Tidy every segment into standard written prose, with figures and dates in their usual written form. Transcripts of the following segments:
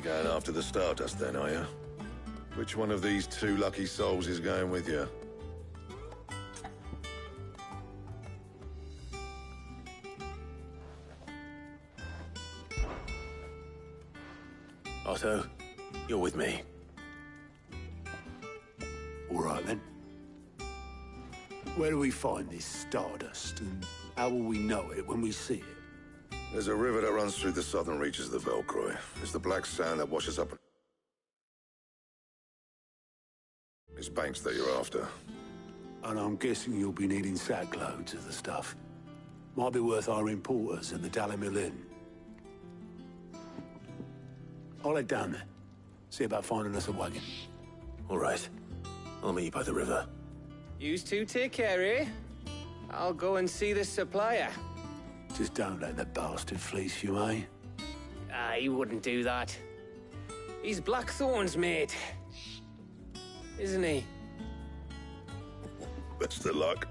You going after the Stardust then, are you? Which one of these two lucky souls is going with you? Otto, you're with me. All right, then. Where do we find this Stardust, and how will we know it when we see it? There's a river that runs through the southern reaches of the Velcroy. It's the black sand that washes up. It's banks that you're after. And I'm guessing you'll be needing sackloads of the stuff. Might be worth our importers at the Dalimil Inn. I'll head down there. See about finding us a wagon. All right. I'll meet you by the river. Yous two take care, eh? I'll go and see the supplier. Just don't let the bastard fleece you, eh? He wouldn't do that. He's Blackthorn's mate. Isn't he? Best of luck.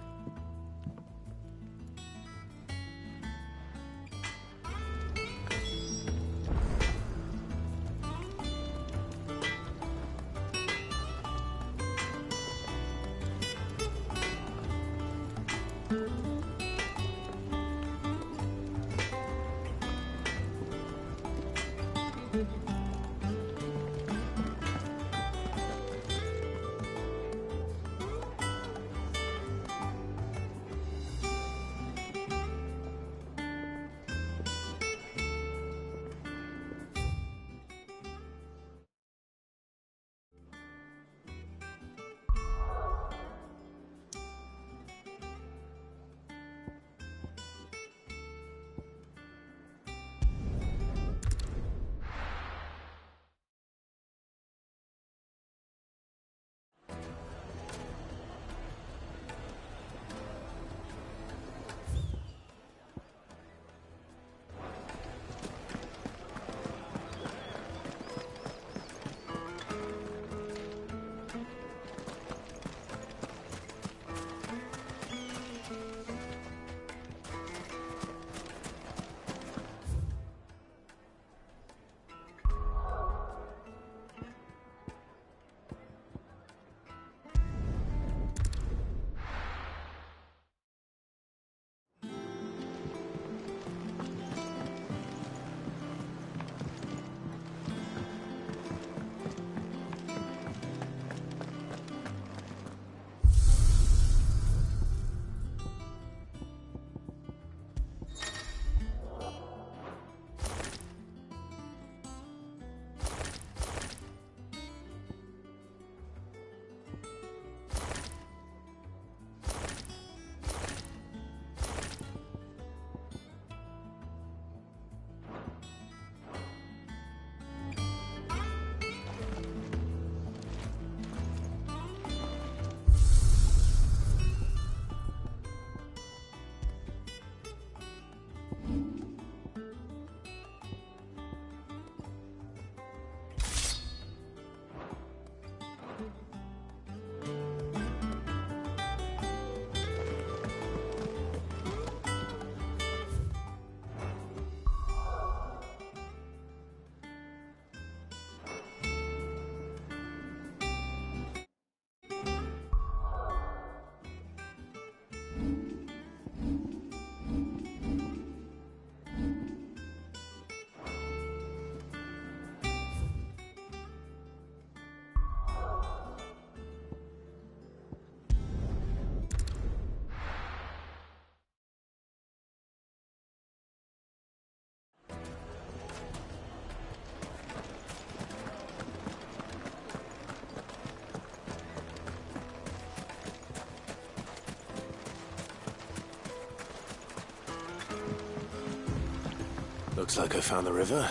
Looks like I found the river.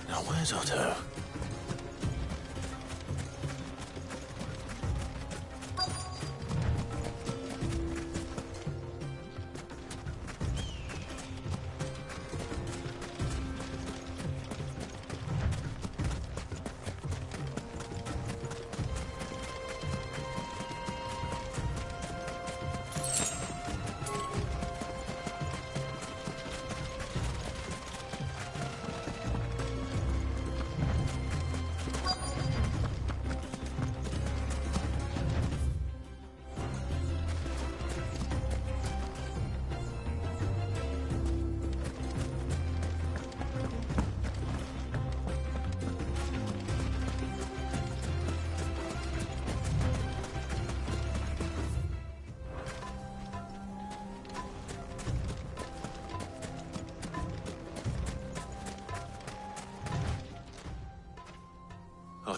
Now where's Otto?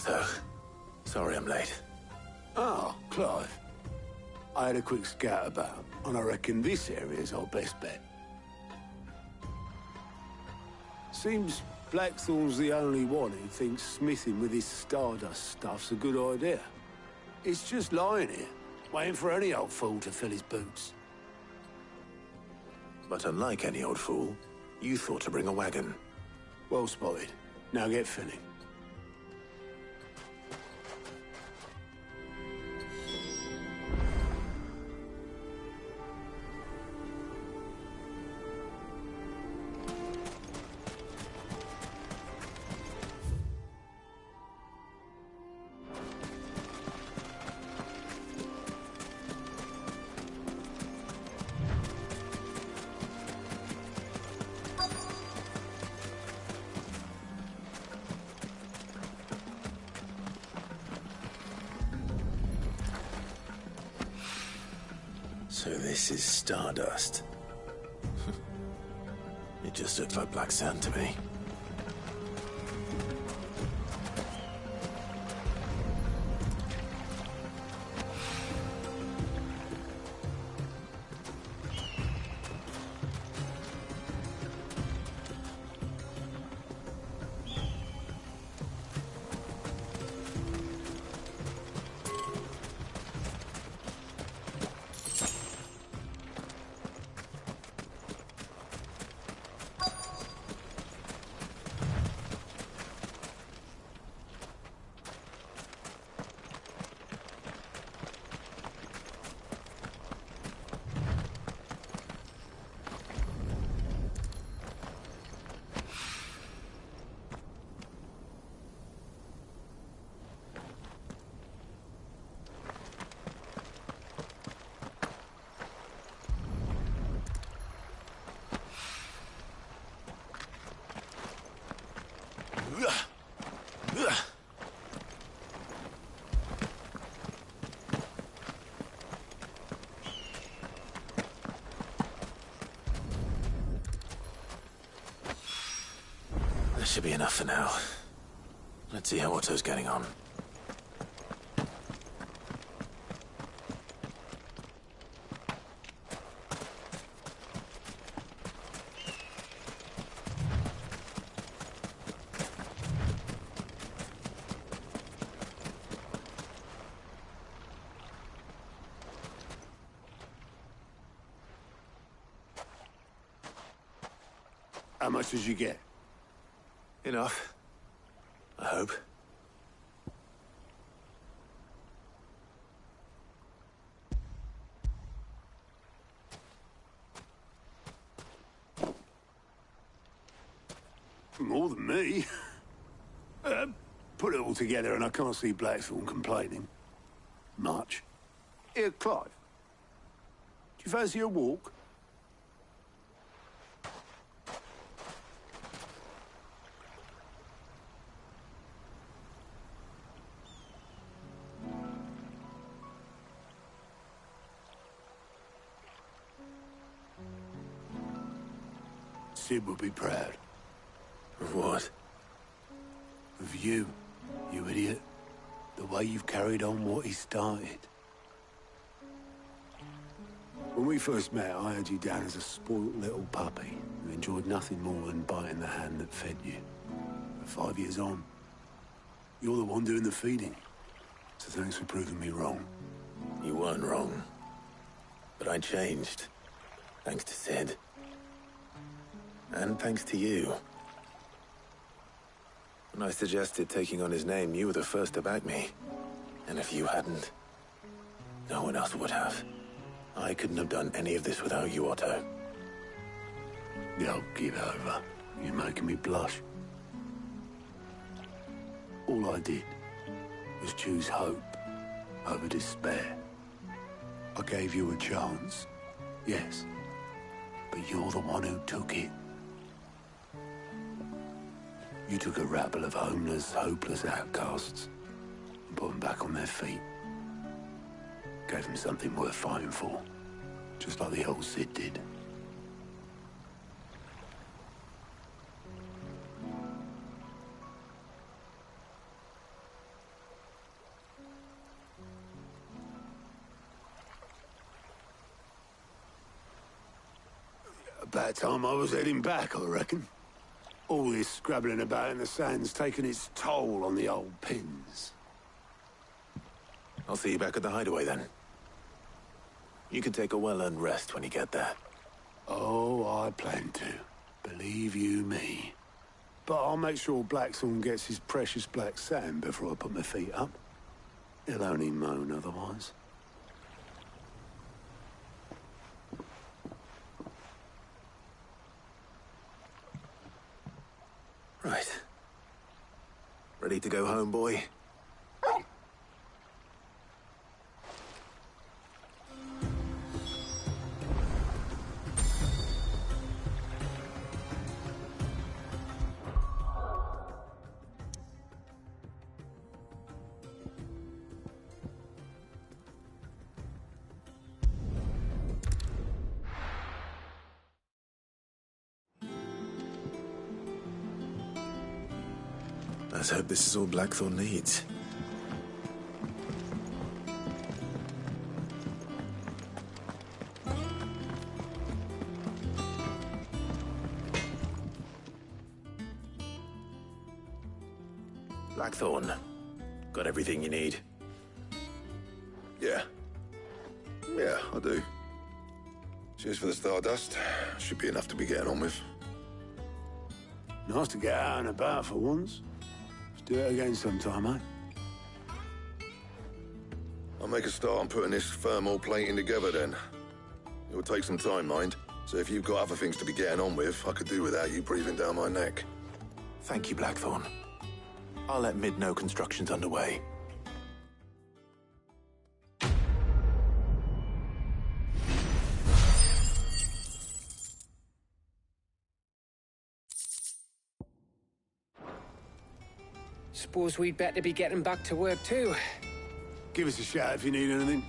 Otto. Sorry I'm late. Ah, Clive. I had a quick scout about, and I reckon this area's our best bet. Seems Blackthorn's the only one who thinks smithing with his Stardust stuff's a good idea. It's just lying here, waiting for any old fool to fill his boots. But unlike any old fool, you thought to bring a wagon. Well spotted. Now get filling. So this is Stardust. It just looks like black sand to me. That should be enough for now. Let's see how Otto's getting on. How much did you get? Enough. I hope. More than me. Put it all together and I can't see Blackthorn complaining. Much. Here, Clive. Do you fancy a walk? Sid would be proud. Of what? Of you, you idiot. The way you've carried on what he started. When we first met, I had you down as a spoilt little puppy who enjoyed nothing more than biting the hand that fed you. But 5 years on, you're the one doing the feeding. So thanks for proving me wrong. You weren't wrong. But I changed. Thanks to Sid. And thanks to you. When I suggested taking on his name, you were the first to back me. And if you hadn't, no one else would have. I couldn't have done any of this without you, Otto. Yo, give over. You're making me blush. All I did was choose hope over despair. I gave you a chance, yes, but you're the one who took it. You took a rabble of homeless, hopeless outcasts and put them back on their feet. Gave them something worth fighting for, just like the old Sid did. About time I was heading back, I reckon. All this scrabbling about in the sand's taken its toll on the old pins. I'll see you back at the hideaway then. You can take a well-earned rest when you get there. Oh, I plan to. Believe you me. But I'll make sure Blackthorn gets his precious black sand before I put my feet up. He'll only moan otherwise. Right. Ready to go home, boy? Let's hope this is all Blackthorn needs. Blackthorn, got everything you need? Yeah. Yeah, I do. Cheers for the stardust. Should be enough to be getting on with. Nice to get out and about for once. Let's do it again sometime, eh? I'll make a start on putting this thermal plating together then. It will take some time, mind. So if you've got other things to be getting on with, I could do without you breathing down my neck. Thank you, Blackthorn. I'll let Mid know construction's underway. Suppose we'd better be getting back to work too. Give us a shout if you need anything.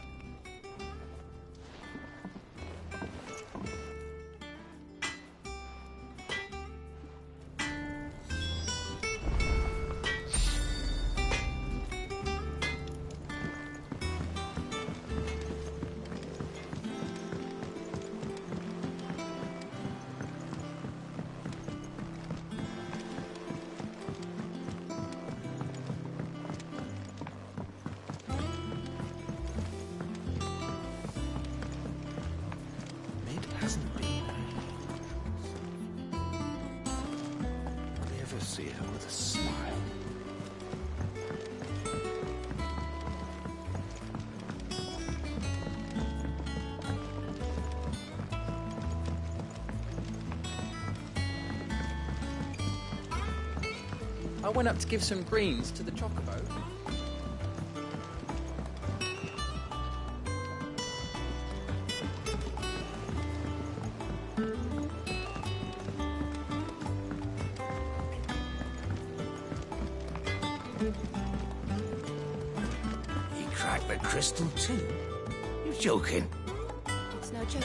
Hasn't been there. I ever see her with a smile? I went up to give some greens to the chocobo. He cracked the crystal too? You're joking. It's no joke.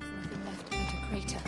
There's nothing left but a crater.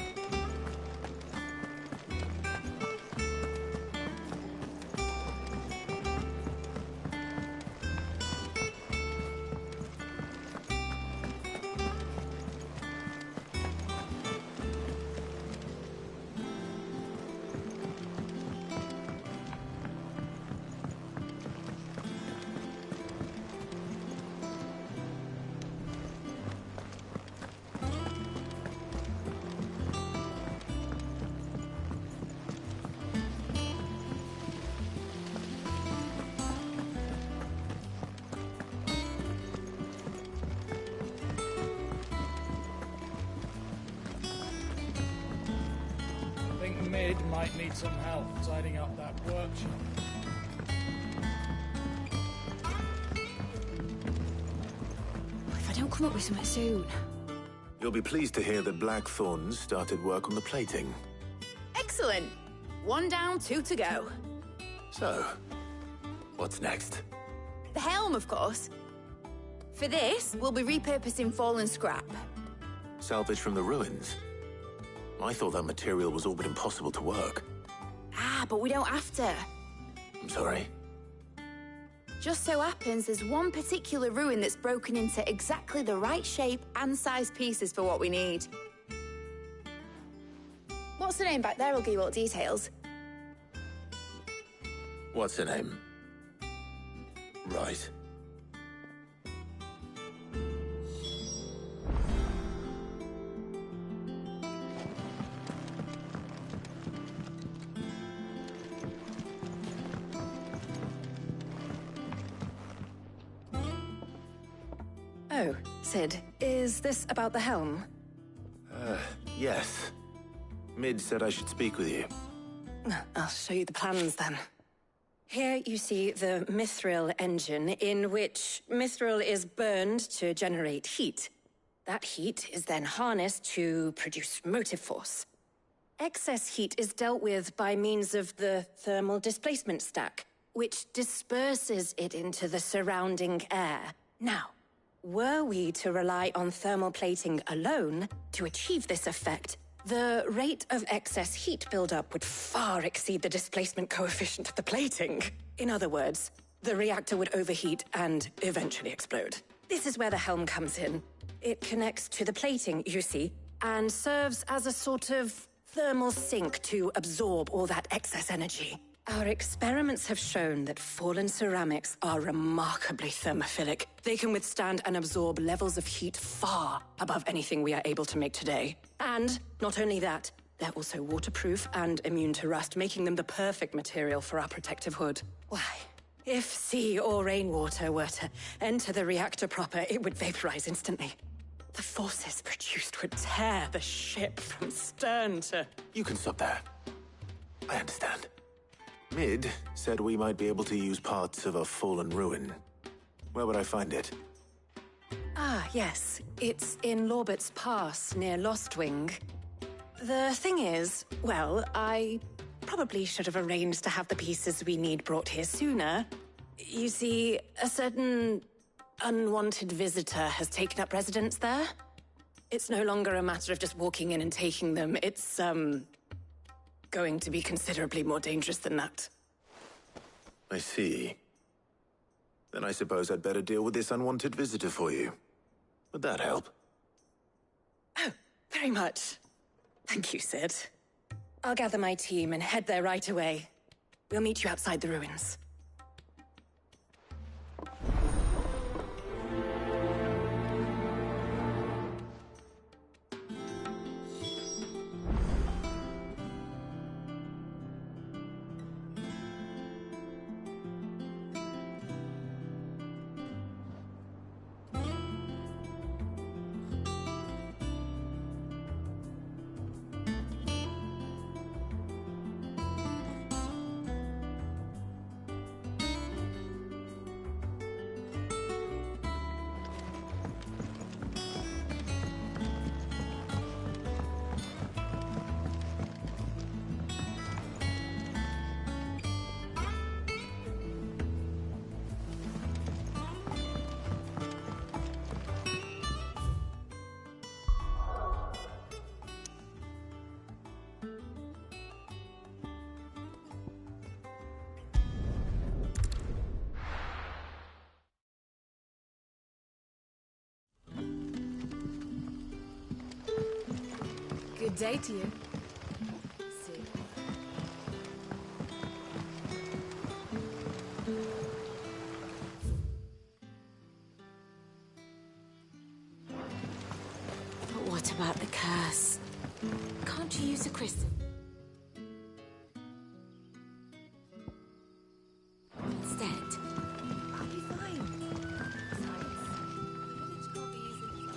I think Mid might need some help tidying up that workshop. If I don't come up with something soon. You'll be pleased to hear that Blackthorn started work on the plating. Excellent. 1 down, 2 to go. So, what's next? The helm, of course. For this, we'll be repurposing fallen scrap. Salvage from the ruins? I thought that material was all but impossible to work. Ah, but we don't have to. I'm sorry. Just so happens there's one particular ruin that's broken into exactly the right shape and size pieces for what we need. What's the name back there? I'll give you all the details. What's her name? Right. Oh, Sid, is this about the helm? Yes. Mid said I should speak with you. I'll show you the plans then. Here you see the mithril engine, in which mithril is burned to generate heat. That heat is then harnessed to produce motive force. Excess heat is dealt with by means of the thermal displacement stack, which disperses it into the surrounding air. Now, were we to rely on thermal plating alone to achieve this effect, the rate of excess heat buildup would far exceed the displacement coefficient of the plating. In other words, the reactor would overheat and eventually explode. This is where the helm comes in. It connects to the plating, you see, and serves as a sort of thermal sink to absorb all that excess energy. Our experiments have shown that fallen ceramics are remarkably thermophilic. They can withstand and absorb levels of heat far above anything we are able to make today. And not only that, they're also waterproof and immune to rust, making them the perfect material for our protective hood. Why, if sea or rainwater were to enter the reactor proper, it would vaporize instantly. The forces produced would tear the ship from stern to... You can stop there. I understand. Mid said we might be able to use parts of a fallen ruin. Where would I find it? Ah, yes. It's in Lorbert's Pass, near Lostwing. The thing is, well, I probably should have arranged to have the pieces we need brought here sooner. You see, a certain unwanted visitor has taken up residence there. It's no longer a matter of just walking in and taking them. It's, going to be considerably more dangerous than that. I see. Then I suppose I'd better deal with this unwanted visitor for you. Would that help? Oh, very much. Thank you, Sid. I'll gather my team and head there right away. We'll meet you outside the ruins. Good day to you. Sid. But what about the curse? Can't you use a crystal? Instead, I'll be fine. Besides, the village can't be using it.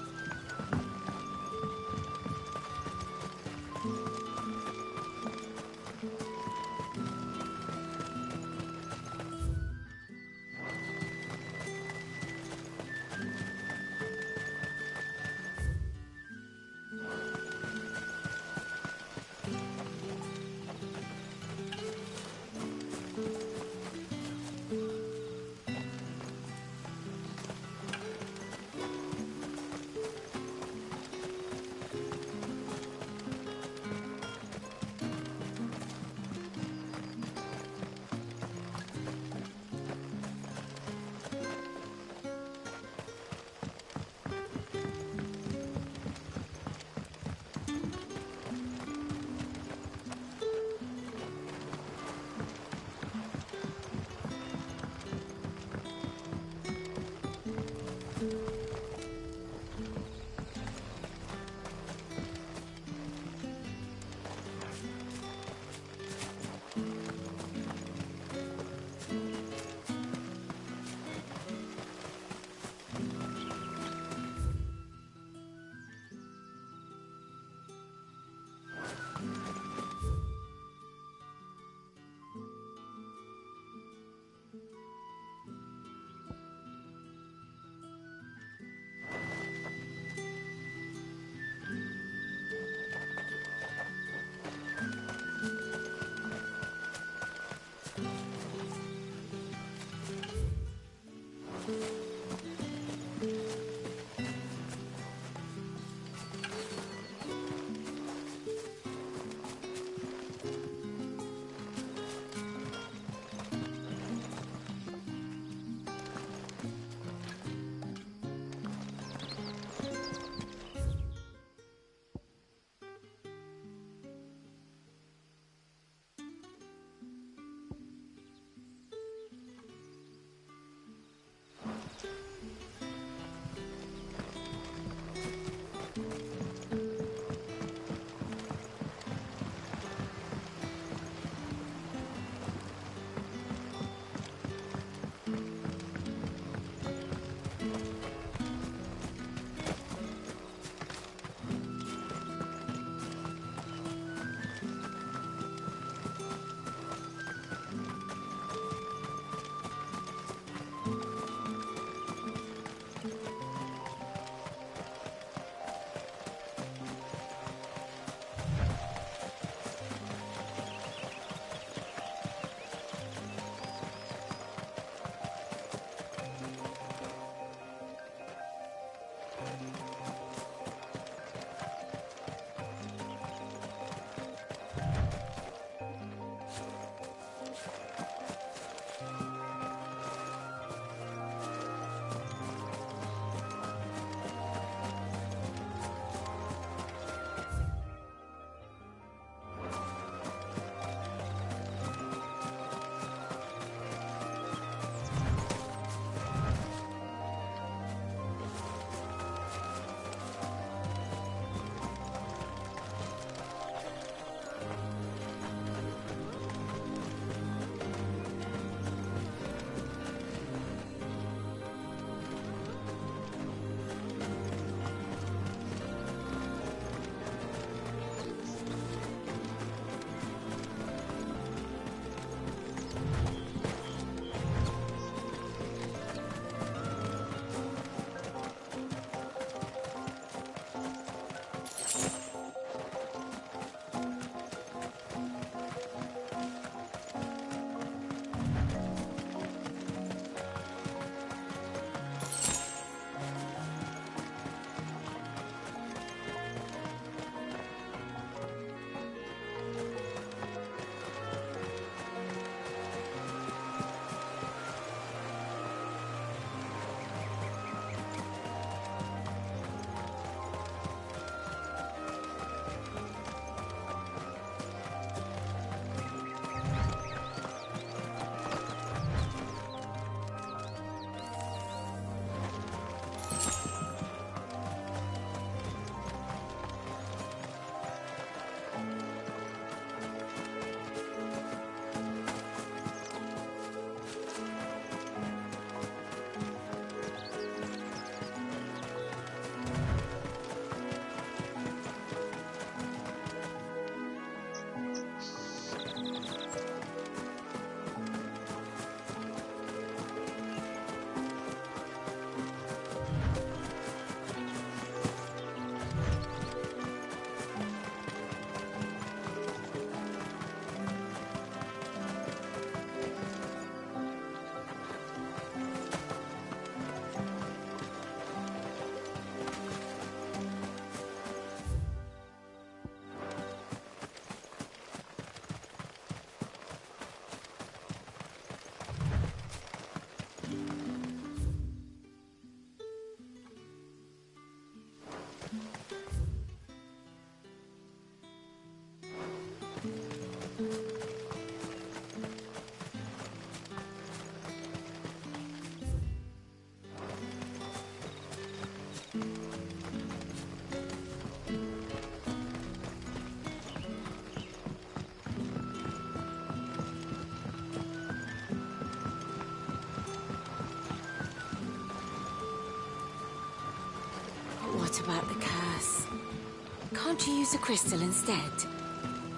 Can't you use a crystal instead?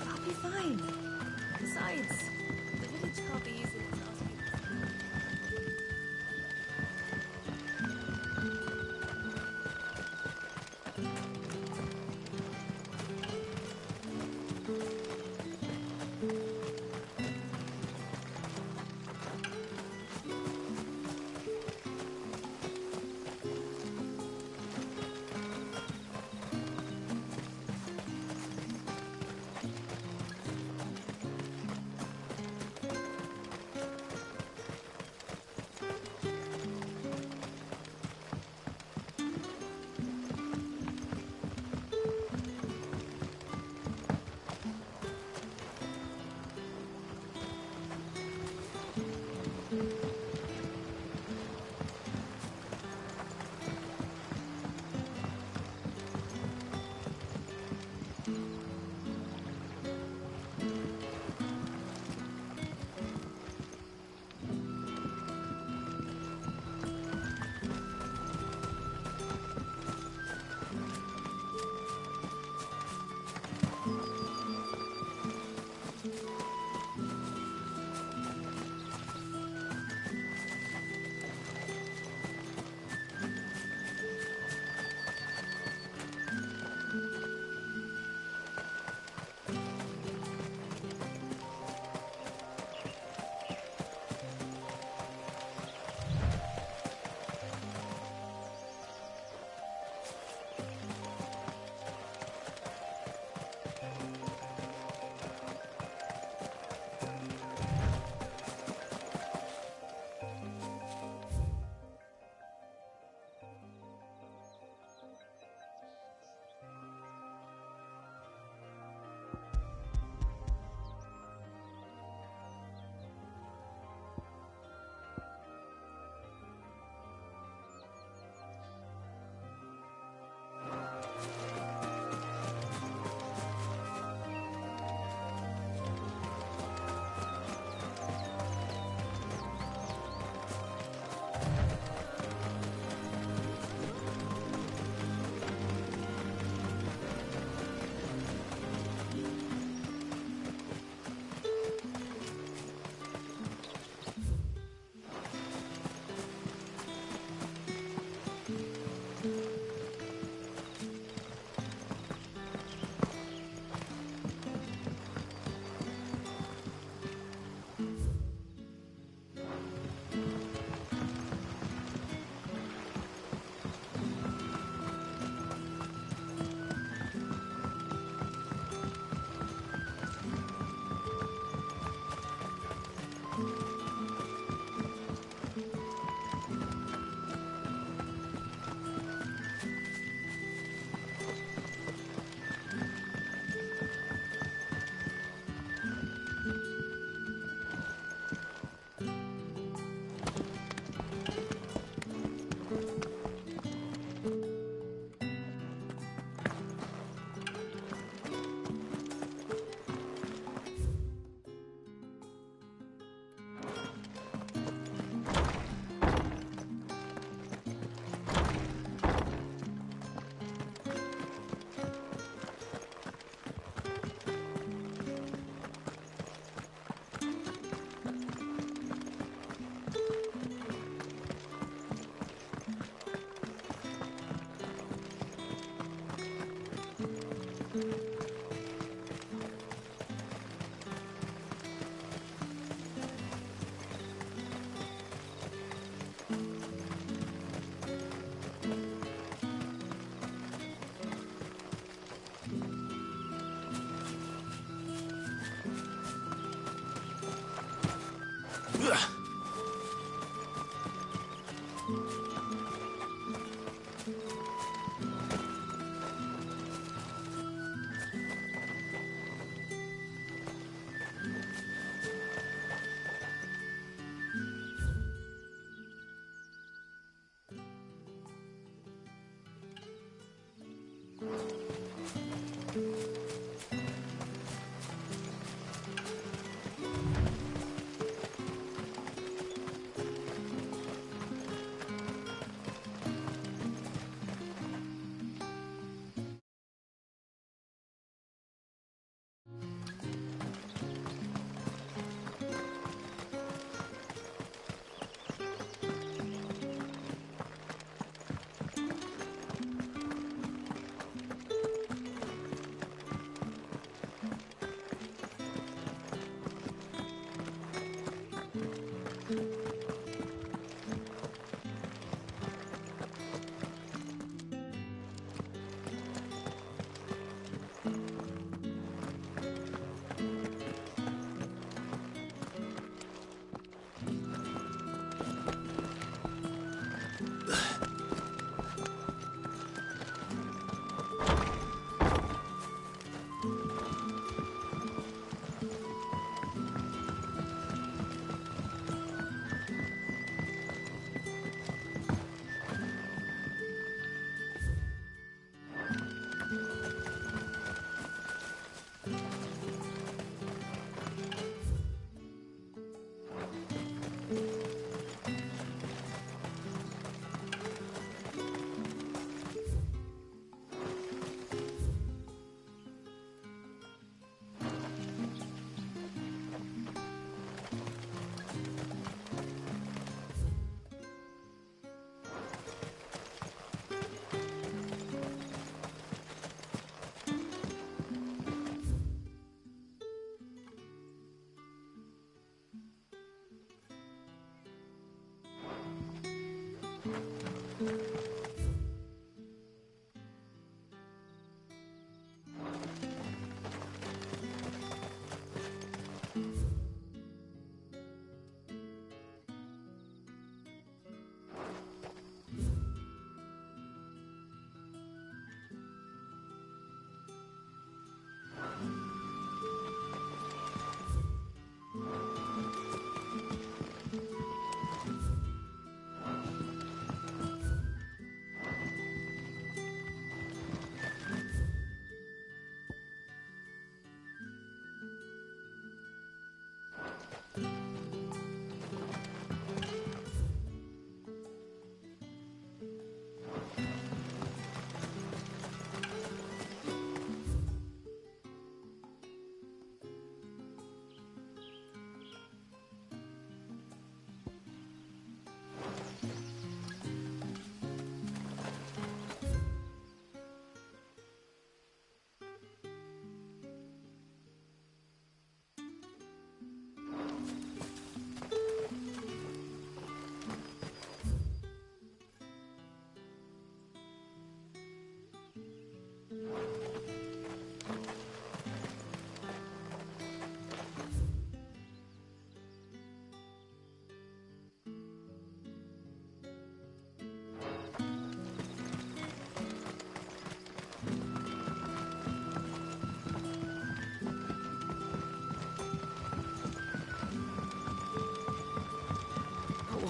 I'll be fine. Besides, the village can't be using its last few...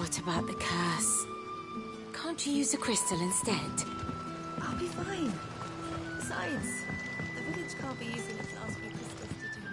What about the curse? Can't you use a crystal instead? I'll be fine. Besides, the village can't be using its last few crystals to do.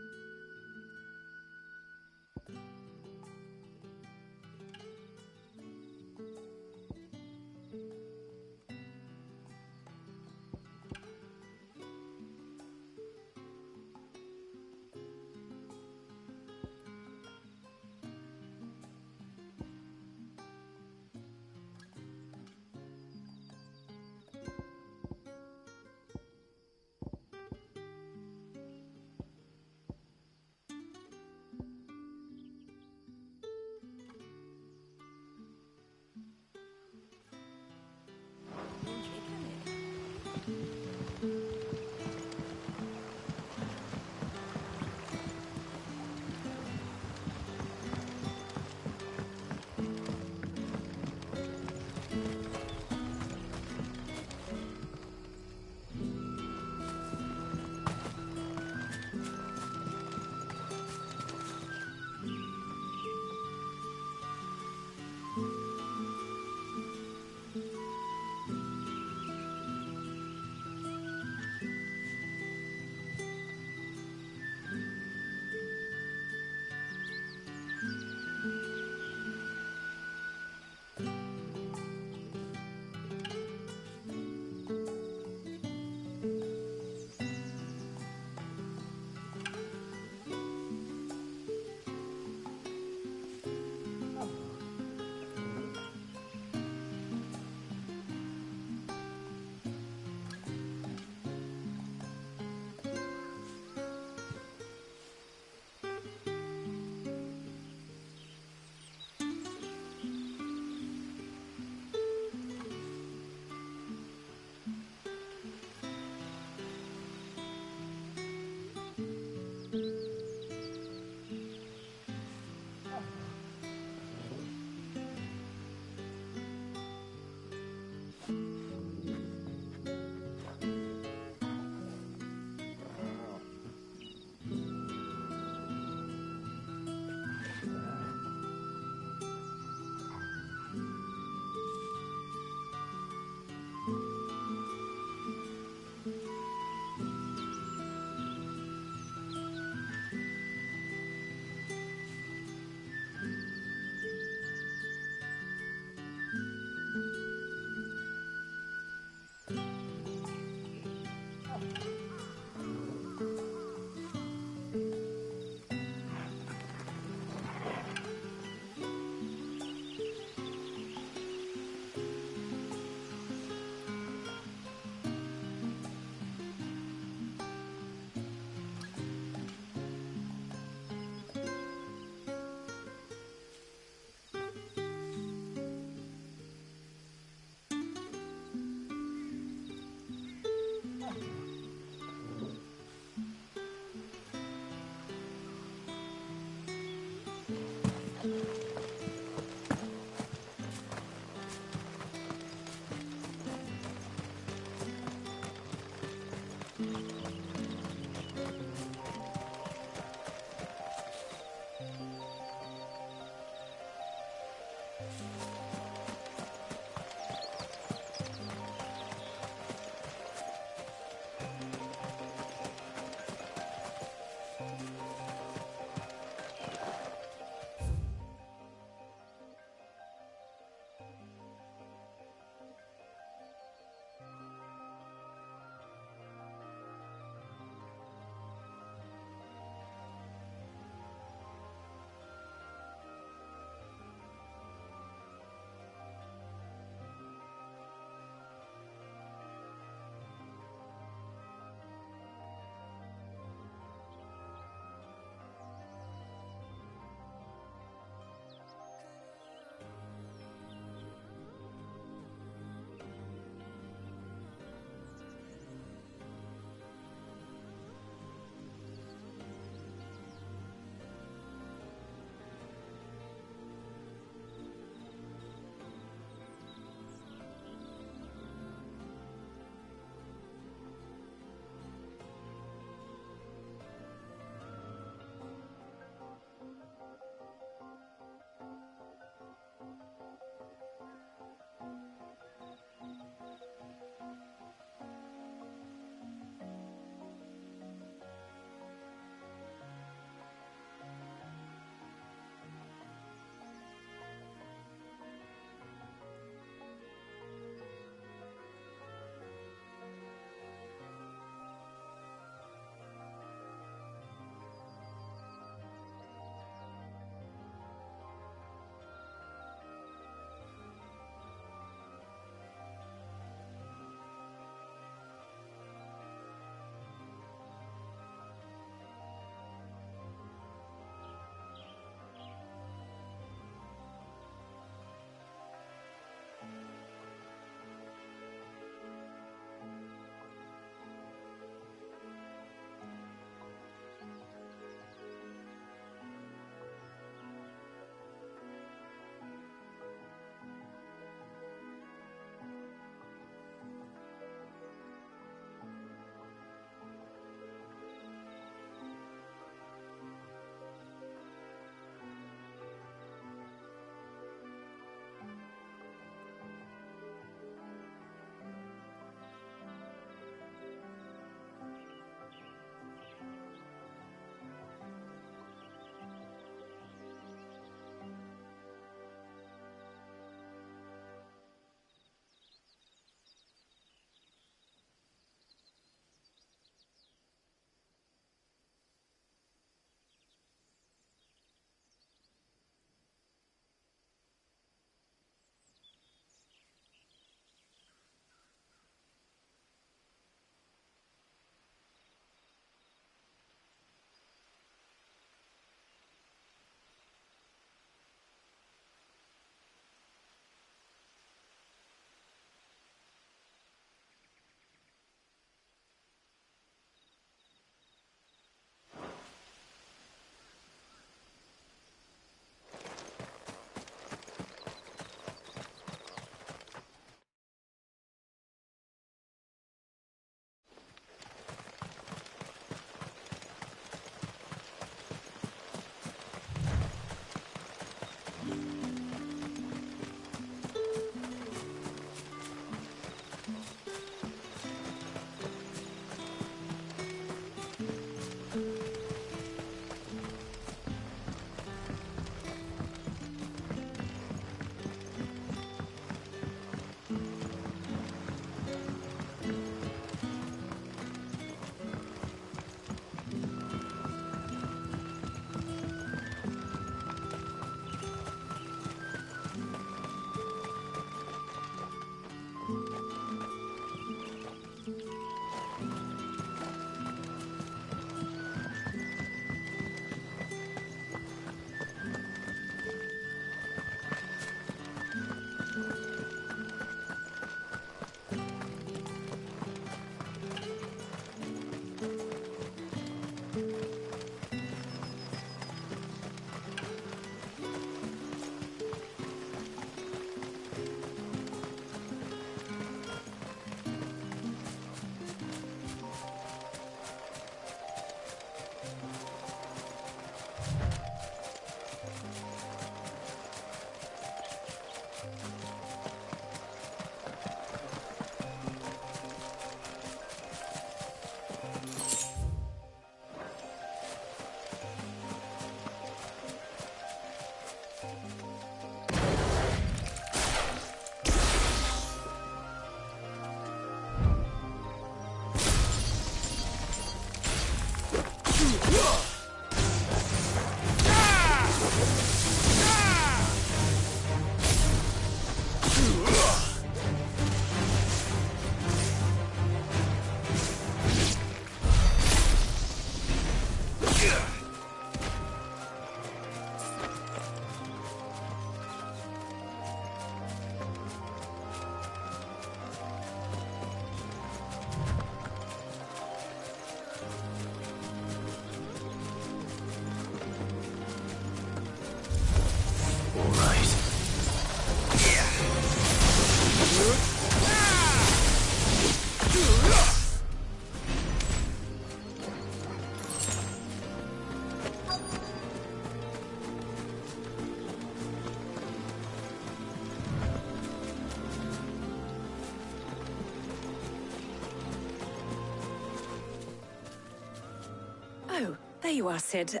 There you are, Sid.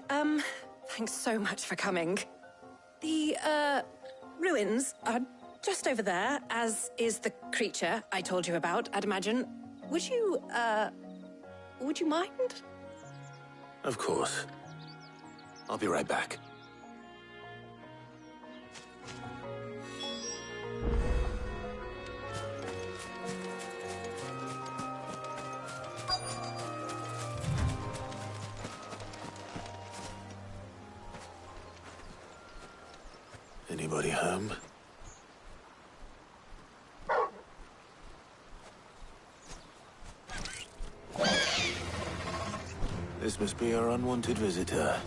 Thanks so much for coming. The, ruins are just over there, as is the creature I told you about, I'd imagine. Would you mind? Of course. I'll be right back. Anybody home? This must be our unwanted visitor.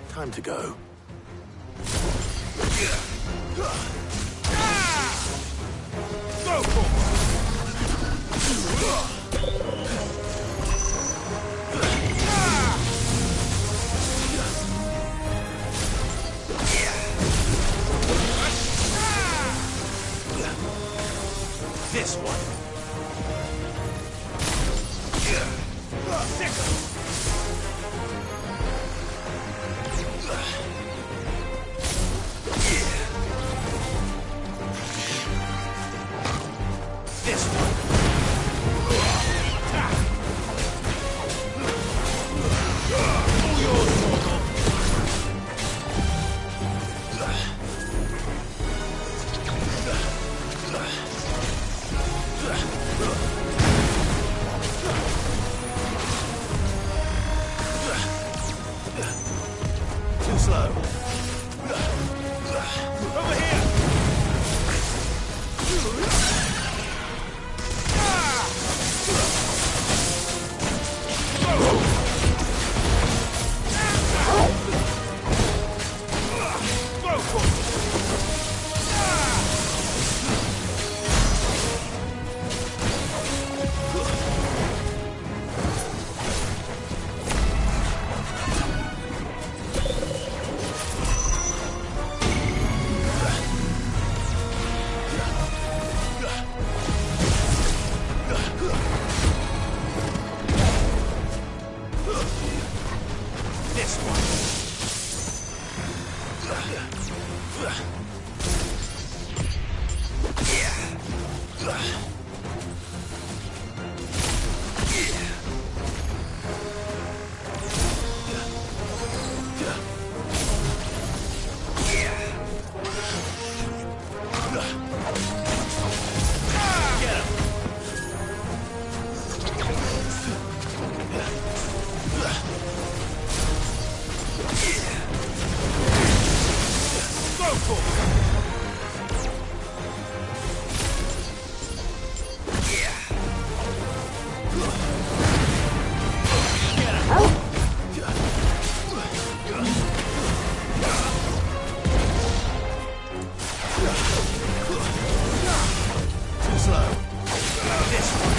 Time to go. Go for this one. This one. All yours, Mortal. Too slow. Over here! Go for it! This one. Get him. Go for it! Get him! Too slow. This one.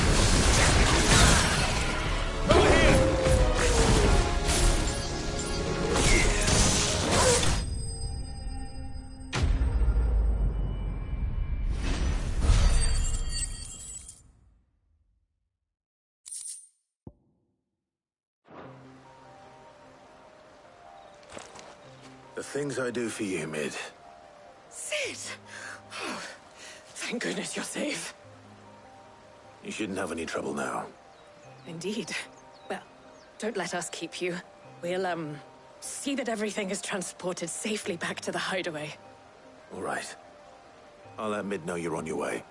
Over here! The things I do for you, Mid. Sid! Oh, thank goodness you're safe. You shouldn't have any trouble now. Indeed. Well, don't let us keep you. We'll, see that everything is transported safely back to the hideaway. All right. I'll let Mid know you're on your way.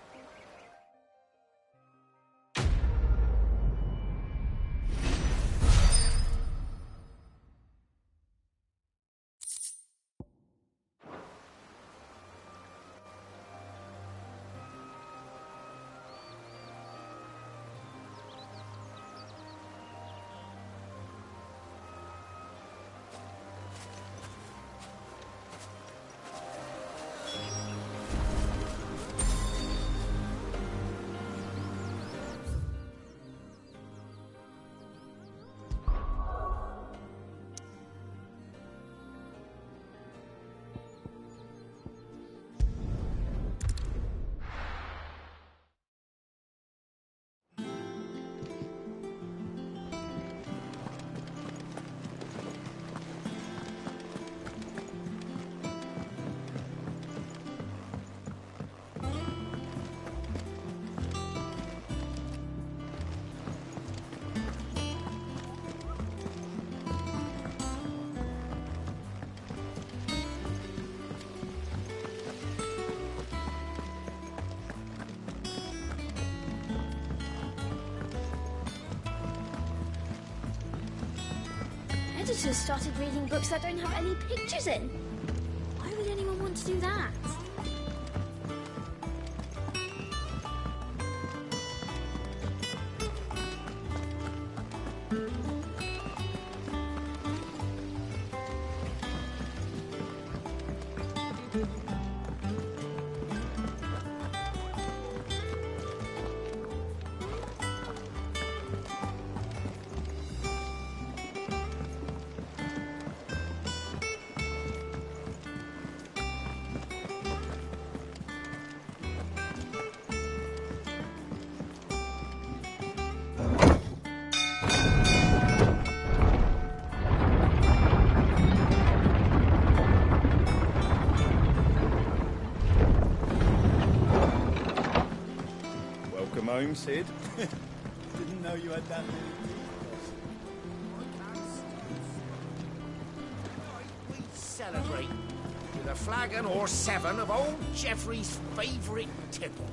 Editors started reading books that don't have any pictures in. Why would anyone want to do that? Welcome home, Sid. Didn't know you had that many We celebrate with a flagon or 7 of old Geoffrey's favourite tipple.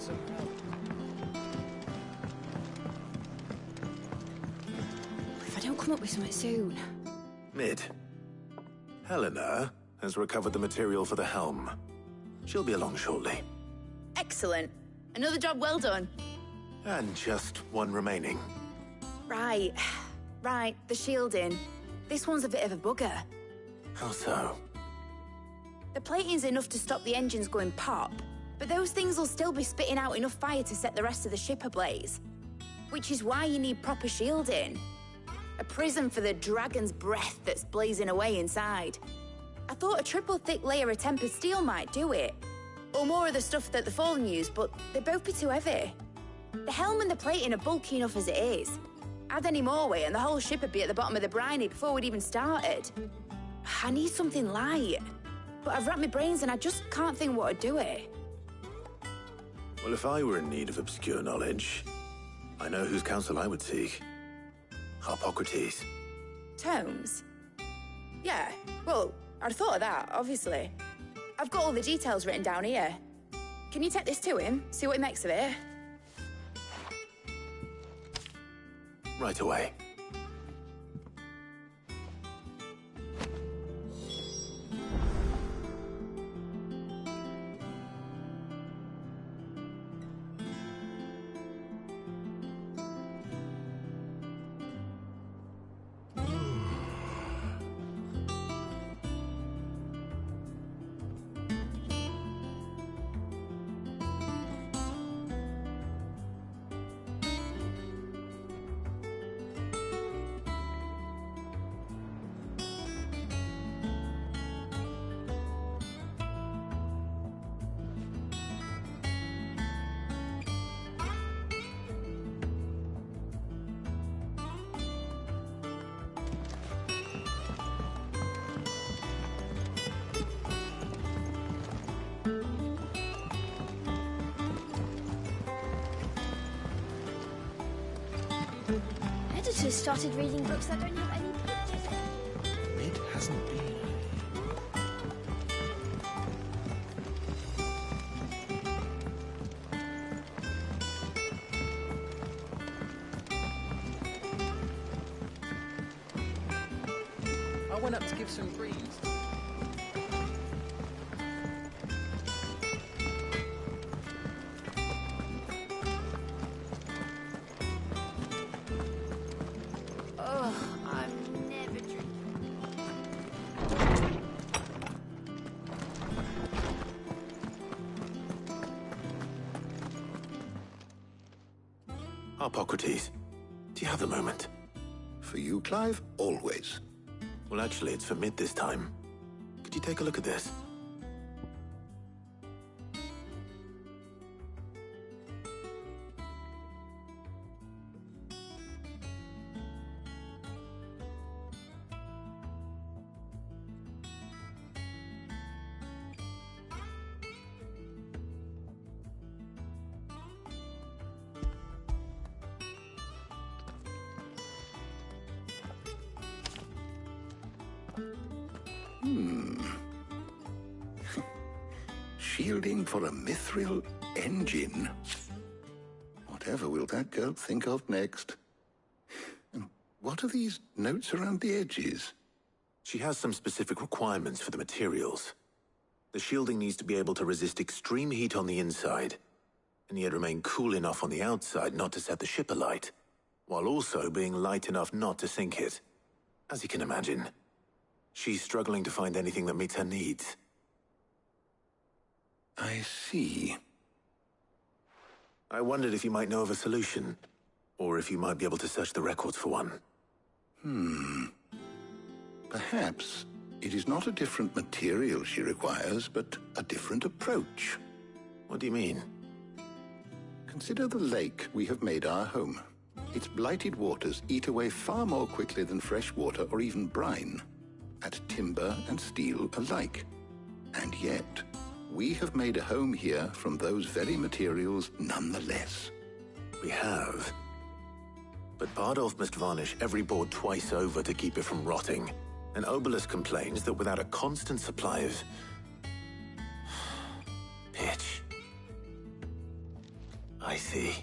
some help. If I don't come up with something soon. Mid. Helena has recovered the material for the helm. She'll be along shortly. Excellent. Another job well done. And just one remaining. Right. Right, the shielding. This one's a bit of a bugger. How so? The plating's enough to stop the engines going pop, but those things will still be spitting out enough fire to set the rest of the ship ablaze. Which is why you need proper shielding. A prison for the dragon's breath that's blazing away inside. I thought a triple thick layer of tempered steel might do it. Or more of the stuff that the Fallen use, but they'd both be too heavy. The helm and the plating are bulky enough as it is. Add any more weight and the whole ship would be at the bottom of the briny before we'd even started. I need something light. But I've racked my brains and I just can't think what would do it. Well, if I were in need of obscure knowledge, I know whose counsel I would seek. Harpocrates. Tomes? Yeah, well, I'd thought of that, obviously. I've got all the details written down here. Can you take this to him, see what he makes of it? Right away. Editors started reading books that don't have any pictures in. It hasn't been. I went up to give some greens. Harpocrates, do you have a moment? For you, Clive, always. Well, actually, it's for mid this time. Could you take a look at this? Shielding for a mithril engine. Whatever will that girl think of next? And what are these notes around the edges? She has some specific requirements for the materials. The shielding needs to be able to resist extreme heat on the inside, and yet remain cool enough on the outside not to set the ship alight, while also being light enough not to sink it. As you can imagine, she's struggling to find anything that meets her needs. I see. I wondered if you might know of a solution, or if you might be able to search the records for one. Perhaps it is not a different material she requires, but a different approach. What do you mean? Consider the lake we have made our home. Its blighted waters eat away far more quickly than fresh water or even brine, at timber and steel alike. And yet, we have made a home here from those very materials nonetheless. We have. But Bardolph must varnish every board twice over to keep it from rotting. And Obelus complains that without a constant supply of pitch. I see.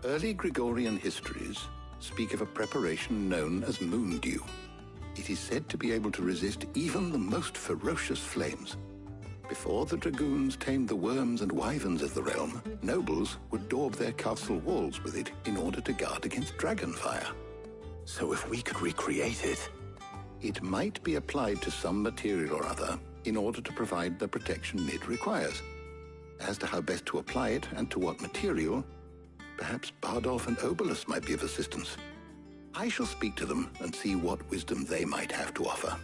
Early Gregorian histories speak of a preparation known as moon dew. It is said to be able to resist even the most ferocious flames. Before the dragoons tamed the worms and wyverns of the realm, nobles would daub their castle walls with it in order to guard against dragonfire. So if we could recreate it... It might be applied to some material or other in order to provide the protection it requires. As to how best to apply it and to what material, perhaps Bardolph and Obelus might be of assistance. I shall speak to them and see what wisdom they might have to offer.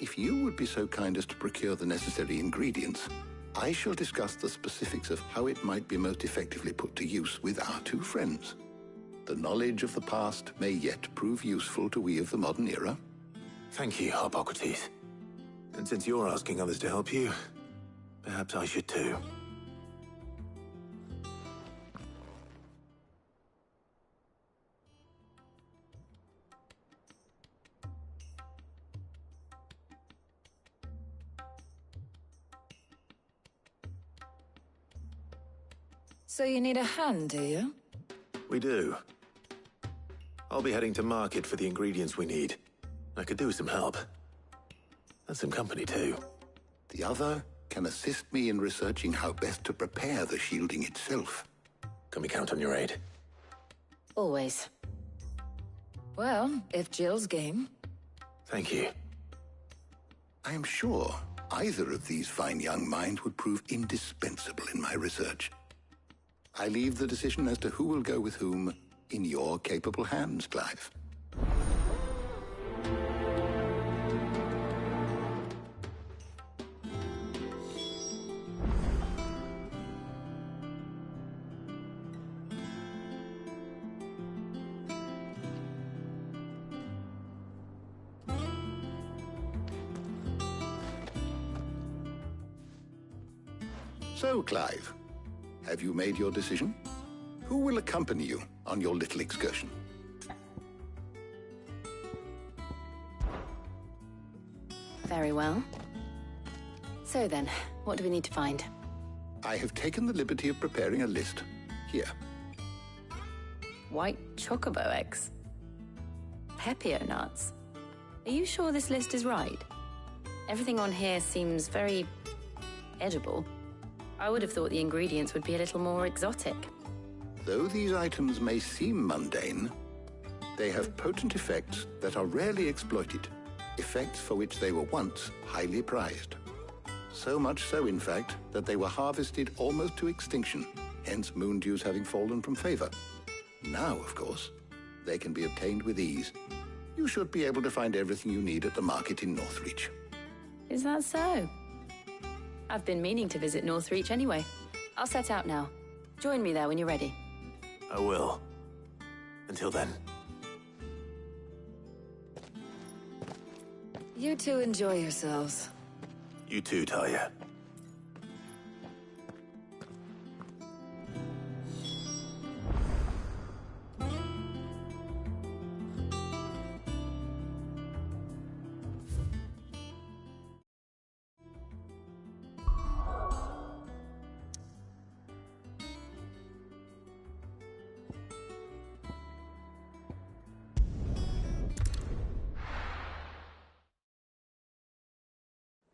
If you would be so kind as to procure the necessary ingredients, I shall discuss the specifics of how it might be most effectively put to use with our two friends. The knowledge of the past may yet prove useful to we of the modern era. Thank you, Harpocrates. And since you're asking others to help you, perhaps I should too. So you need a hand, do you? We do. I'll be heading to market for the ingredients we need. I could do with some help. And some company, too. The other can assist me in researching how best to prepare the shielding itself. Can we count on your aid? Always. Well, if Jill's game. Thank you. I am sure either of these fine young minds would prove indispensable in my research. I leave the decision as to who will go with whom in your capable hands, Clive. So, Clive, have you made your decision? Who will accompany you on your little excursion? Very well. So then, what do we need to find? I have taken the liberty of preparing a list. Here. White chocobo eggs. Pepio nuts. Are you sure this list is right? Everything on here seems very edible. I would have thought the ingredients would be a little more exotic. Though these items may seem mundane, they have potent effects that are rarely exploited, effects for which they were once highly prized. So much so, in fact, that they were harvested almost to extinction hence moon dews having fallen from favor. Now, of course, they can be obtained with ease. You should be able to find everything you need at the market in Northreach. Is that so? I've been meaning to visit Northreach anyway. I'll set out now. Join me there when you're ready. I will. Until then. You two enjoy yourselves. You too, Talia.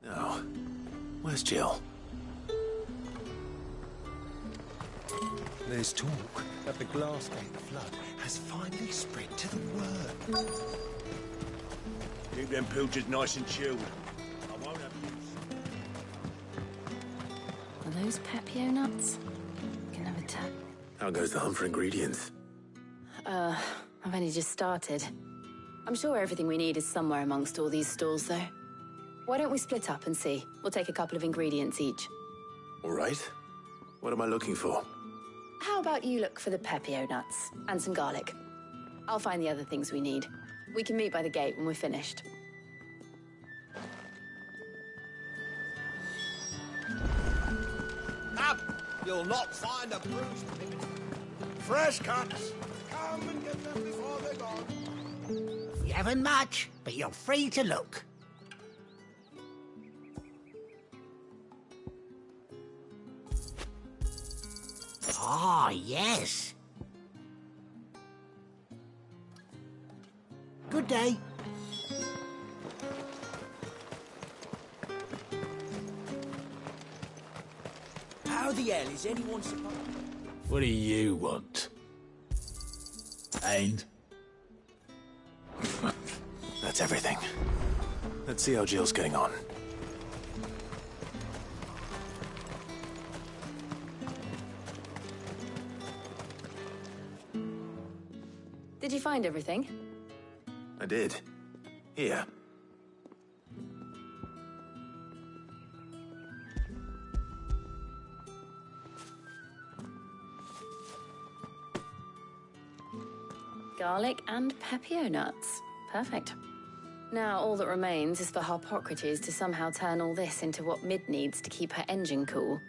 Now, where's Jill? There's talk that the Glassgate flood has finally spread to the world. Keep them pilchers nice and chilled. I won't have Are those Pepio nuts? Can have a tap. How goes the hunt for ingredients? I've only just started. I'm sure everything we need is somewhere amongst all these stalls, though. Why don't we split up and see? We'll take a couple of ingredients each. All right. What am I looking for? How about you look for the Pepio nuts and some garlic? I'll find the other things we need. We can meet by the gate when we're finished. Up! You'll not find a bruised pig. Fresh cuts. Come and get them before they're gone. You haven't much, but you're free to look. Ah, yes. Good day. How the hell is anyone supposed... What do you want? And? That's everything. Let's see how Jill's getting on. Did you find everything? I did. Here. Garlic and Pepio nuts. Perfect. Now all that remains is for Harpocrates to somehow turn all this into what Mid needs to keep her engine cool.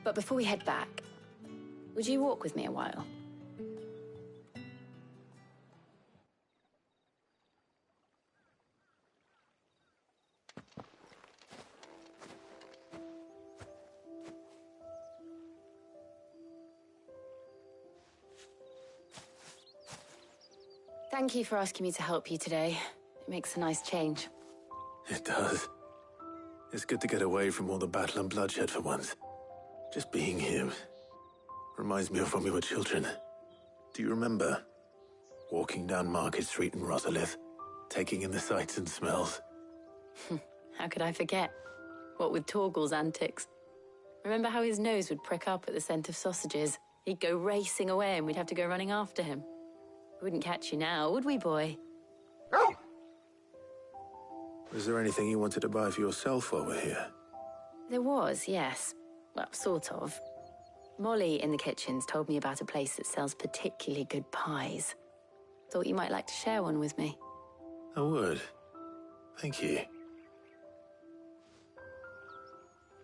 But before we head back, would you walk with me a while? Thank you for asking me to help you today. It makes a nice change. It does. It's good to get away from all the battle and bloodshed for once. Just being here reminds me of when we were children. Do you remember? Walking down Market Street in Rosalith, taking in the sights and smells. How could I forget? What with Torgal's antics. Remember how his nose would prick up at the scent of sausages? He'd go racing away and we'd have to go running after him. We wouldn't catch you now, would we, boy? Was there anything you wanted to buy for yourself while we're here? There was, yes. Well, sort of. Molly in the kitchens told me about a place that sells particularly good pies. Thought you might like to share one with me. I would. Thank you.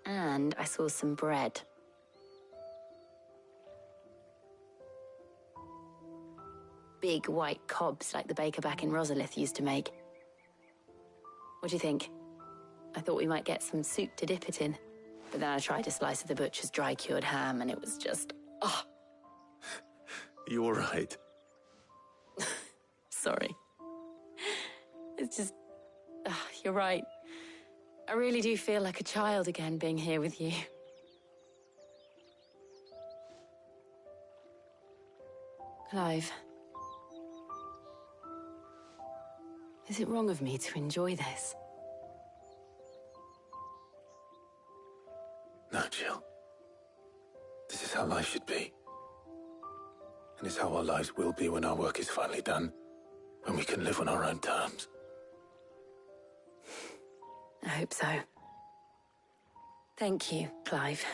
And I saw some bread. Big white cobs like the baker back in Rosalith used to make. What do you think? I thought we might get some soup to dip it in. But then I tried a slice of the butcher's dry-cured ham and it was just... oh. You all right? Sorry. It's just... you're right. I really do feel like a child again being here with you. Clive. Is it wrong of me to enjoy this? should be. And it's how our lives will be when our work is finally done. When we can live on our own terms. I hope so. Thank you, Clive.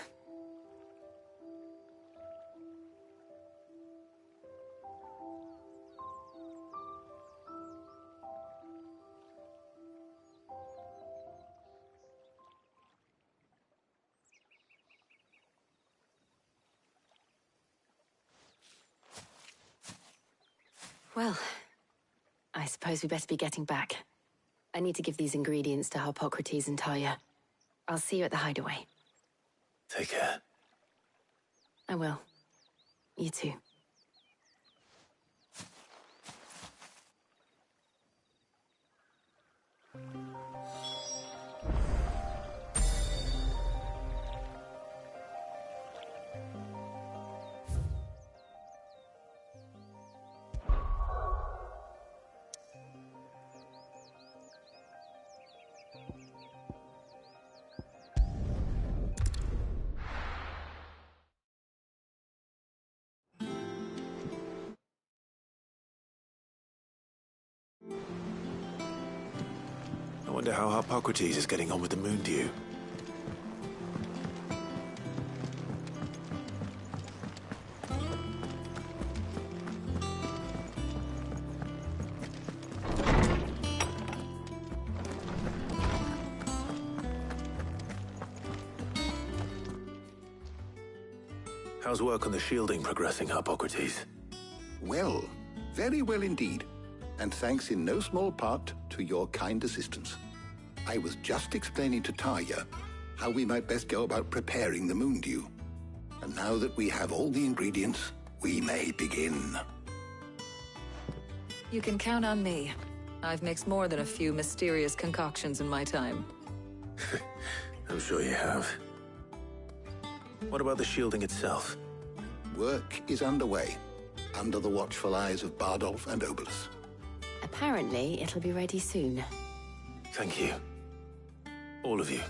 Well, I suppose we better be getting back. I need to give these ingredients to Harpocrates and Talia. I'll see you at the hideaway. Take care. I will. You too. I wonder how Harpocrates is getting on with the moon dew. How's work on the shielding progressing, Harpocrates? Well, very well indeed. And thanks in no small part to your kind assistance. I was just explaining to Talia how we might best go about preparing the moon dew. And now that we have all the ingredients, we may begin. You can count on me. I've mixed more than a few mysterious concoctions in my time. I'm sure you have. What about the shielding itself? Work is underway, under the watchful eyes of Bardolph and Obolus. Apparently, it'll be ready soon. Thank you. All of you.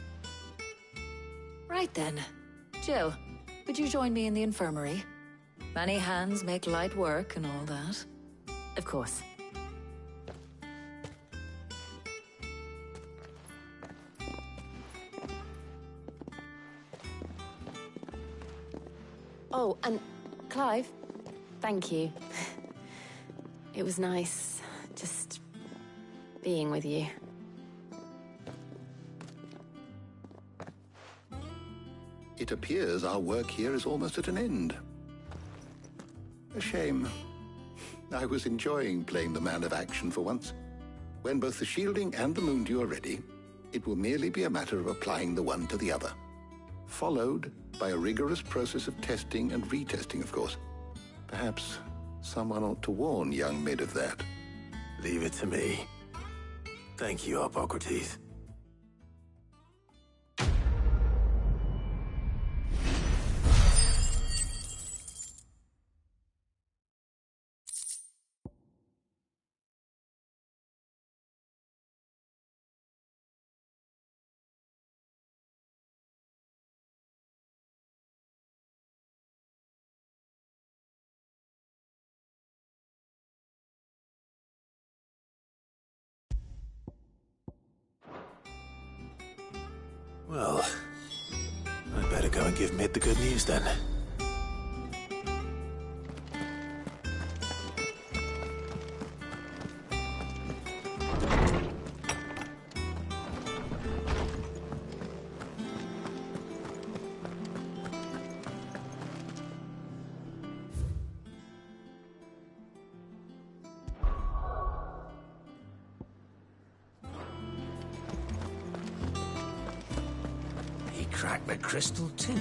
Right then. Jill, would you join me in the infirmary? Many hands make light work and all that. Of course. Oh, and Clive, thank you. It was nice, just being with you. It appears our work here is almost at an end. A shame. I was enjoying playing the man of action for once. When both the shielding and the moon dew are ready, it will merely be a matter of applying the one to the other. Followed by a rigorous process of testing and retesting, of course. Perhaps someone ought to warn young Mid of that. Leave it to me. Thank you, Harpocrates. Well, I'd better go and give Mid the good news then. Crack the crystal too?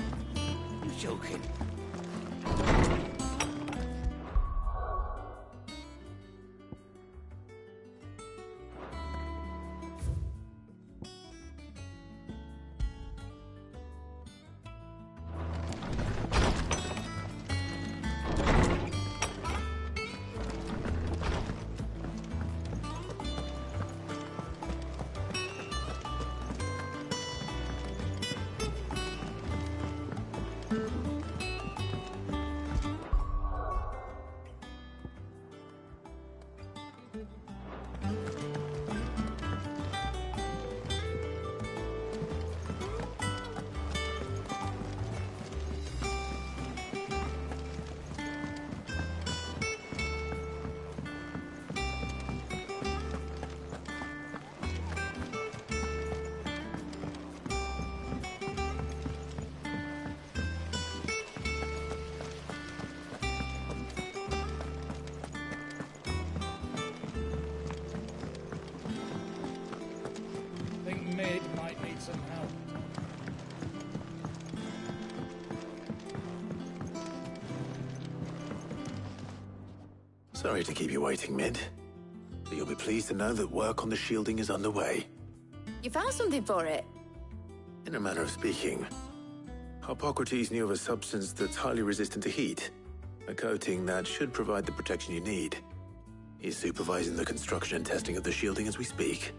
You joking? some help. Sorry to keep you waiting, Mid. But you'll be pleased to know that work on the shielding is underway. You found something for it? In a manner of speaking, Hippocrates knew of a substance that's highly resistant to heat. A coating that should provide the protection you need. He's supervising the construction and testing of the shielding as we speak.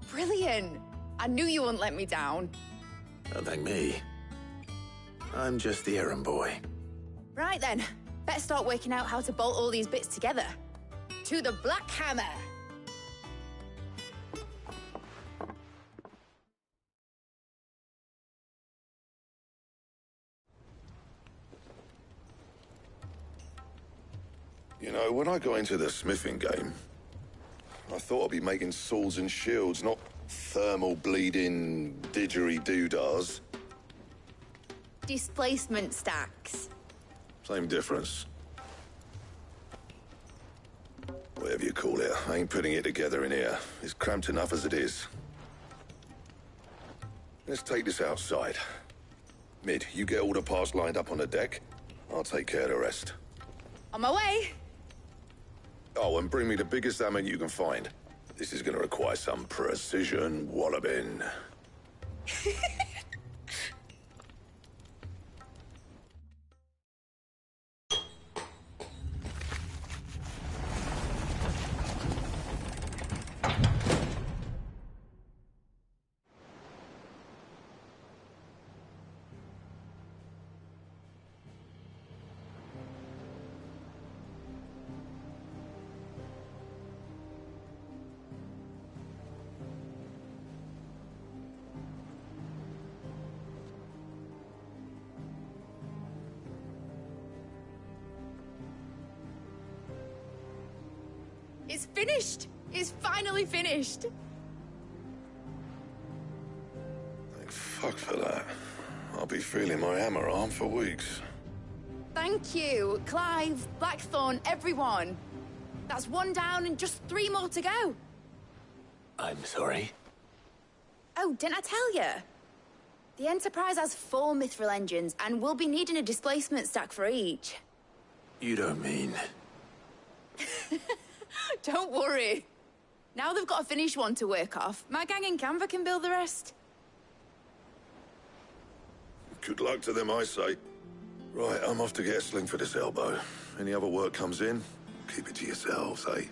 Brilliant! I knew you wouldn't let me down. Don't thank me. I'm just the errand boy. Right then, better start working out how to bolt all these bits together. To the Black Hammer! You know, when I got into the smithing game, I thought I'd be making swords and shields, not thermal bleeding didgeridoo-dahs. Displacement stacks. Same difference. Whatever you call it, I ain't putting it together in here. It's cramped enough as it is. Let's take this outside. Mid, you get all the parts lined up on the deck. I'll take care of the rest. On my way! Oh, and bring me the biggest hammer you can find. This is gonna require some precision walloping. It's finished! It's finally finished! Thank fuck for that. I'll be feeling my hammer arm for weeks. Thank you, Clive, Blackthorn, everyone. That's one down and just 3 more to go. I'm sorry. Oh, didn't I tell you? The Enterprise has 4 mithril engines, and we'll be needing a displacement stack for each. You don't mean... Don't worry. Now they've got a finished one to work off, my gang in Canva can build the rest. Good luck to them, I say. Right, I'm off to get a sling for this elbow. Any other work comes in, keep it to yourselves, eh?